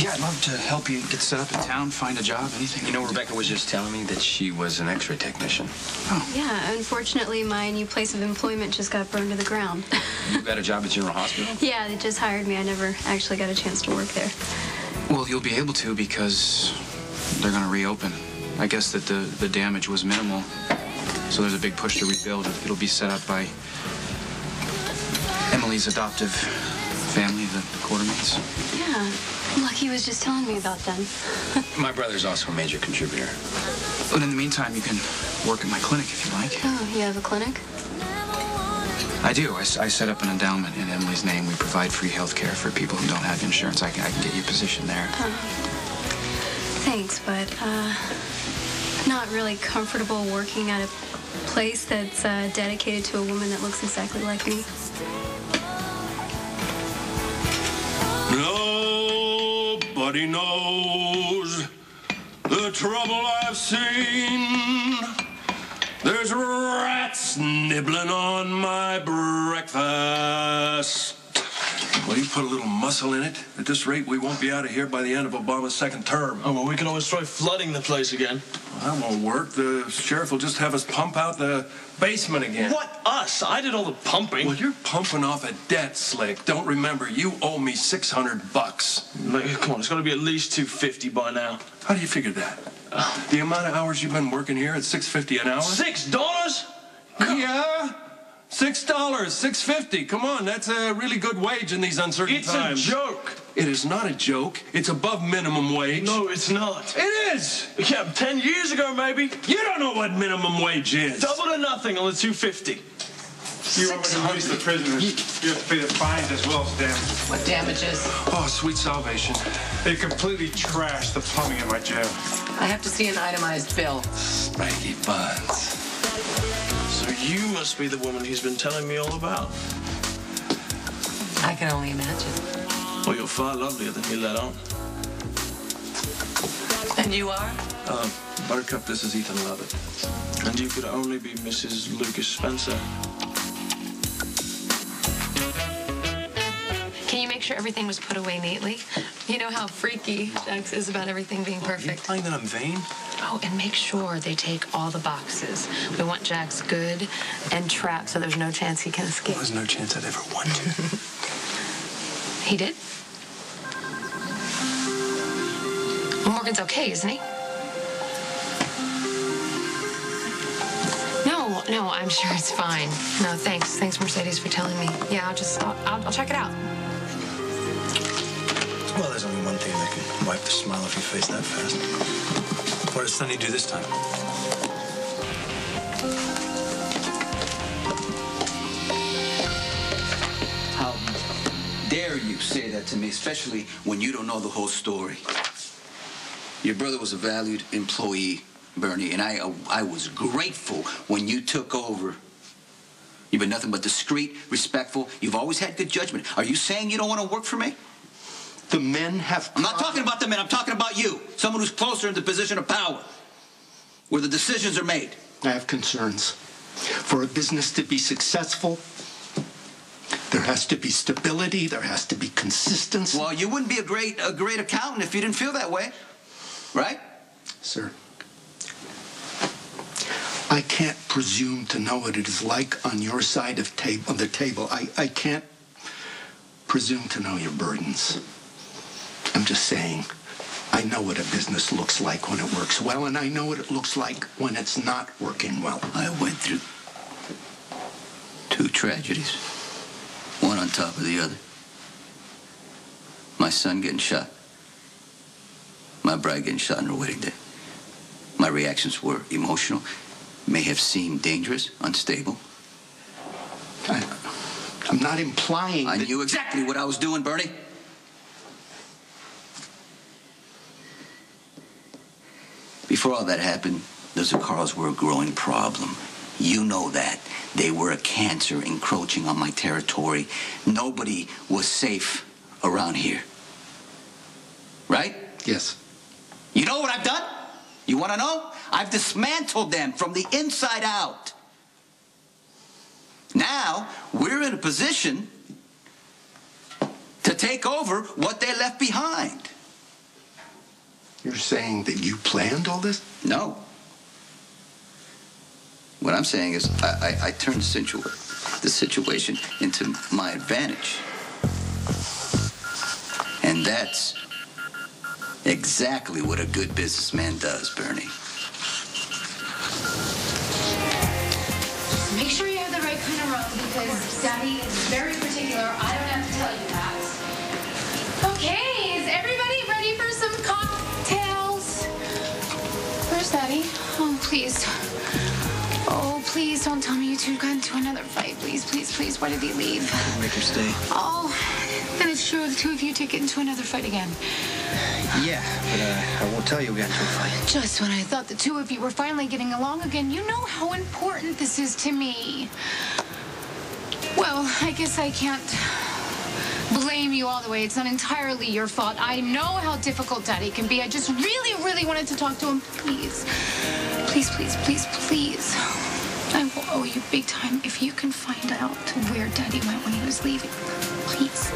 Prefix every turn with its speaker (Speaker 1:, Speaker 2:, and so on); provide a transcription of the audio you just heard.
Speaker 1: Yeah, I'd love to help you get set up in town, find a job, anything.
Speaker 2: You know, Rebecca was just telling me that she was an X-ray technician.
Speaker 1: Oh.
Speaker 3: Yeah, unfortunately, my new place of employment just got burned to the ground.
Speaker 2: You got a job at General Hospital?
Speaker 3: Yeah, they just hired me. I never actually got a chance to work there.
Speaker 1: Well, you'll be able to because they're going to reopen. I guess that the damage was minimal, so there's a big push to rebuild. It'll be set up by Emily's adoptive family, the Quartermates.
Speaker 3: Yeah, Lucky was just telling me about them.
Speaker 2: My brother's also a major contributor.
Speaker 1: But in the meantime, you can work at my clinic if you like.
Speaker 3: Oh, you have a clinic?
Speaker 1: I do. I set up an endowment in Emily's name. We provide free health care for people who don't have insurance. I can get you a position there.
Speaker 3: Thanks, but not really comfortable working at a place that's dedicated to a woman that looks exactly like me.
Speaker 4: Nobody knows the trouble I've seen. There's rats nibbling on my breakfast. Well, you put a little muscle in it. At this rate, we won't be out of here by the end of Obama's second term.
Speaker 5: Oh, well, we can always try flooding the place again.
Speaker 4: Well, that won't work. The sheriff will just have us pump out the basement again.
Speaker 5: What, us? I did all the pumping.
Speaker 4: Well, you're pumping off a debt, Slick. Don't remember, you owe me $600.
Speaker 5: Come on, it's got to be at least $250 by now.
Speaker 4: How do you figure that? The amount of hours you've been working here at $6.50 an hour?
Speaker 5: $6?
Speaker 4: Yeah. $6, $6.50. Come on, that's a really good wage in these uncertain times.
Speaker 5: It's a joke.
Speaker 4: It is not a joke. It's above minimum wage.
Speaker 5: No, it's not.
Speaker 4: It is.
Speaker 5: Yeah, 10 years ago, maybe.
Speaker 4: You don't know what minimum wage is.
Speaker 5: Double to nothing on the $250.
Speaker 6: You want to release the prisoners. You have to pay the fines as well as damages.
Speaker 7: What damages?
Speaker 4: Oh, sweet salvation.
Speaker 6: They completely trashed the plumbing in my jail.
Speaker 7: I have to see an itemized bill.
Speaker 4: Spiky buns.
Speaker 5: So you must be the woman he's been telling me all about.
Speaker 7: I can only imagine.
Speaker 5: Well, you're far lovelier than you let on.
Speaker 7: And you are?
Speaker 4: Buttercup, this is Ethan Lovett.
Speaker 5: And you could only be Mrs. Lucas Spencer.
Speaker 8: Can you make sure everything was put away neatly? You know how freaky Jax is about everything being perfect.
Speaker 4: Are you implying that I'm vain?
Speaker 8: Oh, and make sure they take all the boxes. We want Jax good and trapped so there's no chance he can escape.
Speaker 4: There's no chance I'd ever want to.
Speaker 8: He did? Well, Morgan's okay, isn't he? No, I'm sure it's fine. No, thanks. Thanks, Mercedes, for telling me. Yeah, I'll check it out.
Speaker 9: Well, there's only one thing that can wipe the smile off your face that fast. What did Sonny do this time?
Speaker 10: How dare you say that to me, especially when you don't know the whole story. Your brother was a valued employee, Bernie, and I was grateful when you took over. You've been nothing but discreet, respectful. You've always had good judgment. Are you saying you don't want to work for me?
Speaker 11: The men have...
Speaker 10: I'm not talking about the men. I'm talking about you. Someone who's closer in the position of power, where the decisions are made.
Speaker 11: I have concerns. For a business to be successful, there has to be stability. There has to be consistency.
Speaker 10: Well, you wouldn't be a great accountant if you didn't feel that way, right?
Speaker 11: Sir, I can't presume to know what it is like on your side of the table. I can't presume to know your burdens. I'm just saying, I know what a business looks like when it works well, and I know what it looks like when it's not working well.
Speaker 10: I went through 2 tragedies, one on top of the other. My son getting shot. My bride getting shot on her wedding day. My reactions were emotional, may have seemed dangerous, unstable.
Speaker 11: I'm not implying
Speaker 10: I
Speaker 11: that...
Speaker 10: knew exactly what I was doing, Bernie. Before all that happened, those Carls were a growing problem. You know that. They were a cancer encroaching on my territory. Nobody was safe around here. Right?
Speaker 11: Yes.
Speaker 10: You know what I've done? You want to know? I've dismantled them from the inside out. Now, we're in a position to take over what they left behind.
Speaker 11: You're saying that you planned all this?
Speaker 10: No. What I'm saying is I turned the situation into my advantage. And that's exactly what a good businessman does, Bernie.
Speaker 8: Make sure you have the right kind of rum because Daddy is very particular. I don't have to tell you that. Okay, is everybody ready for some cocktails? Where's Daddy? Oh, please. Oh, please don't tell me you two got into another fight. Please, please, please. Why did he leave?
Speaker 9: Make her stay.
Speaker 8: Oh, then it's true the two of you did get into another fight again.
Speaker 9: Yeah, but I won't tell you we got into a fight.
Speaker 8: Just when I thought the two of you were finally getting along again, you know how important this is to me. Well, I guess I can't blame you all the way. It's not entirely your fault. I know how difficult Daddy can be. I just really, really wanted to talk to him. Please. Please, please, please, please. I will owe you big time if you can find out where Daddy went when he was leaving. Please.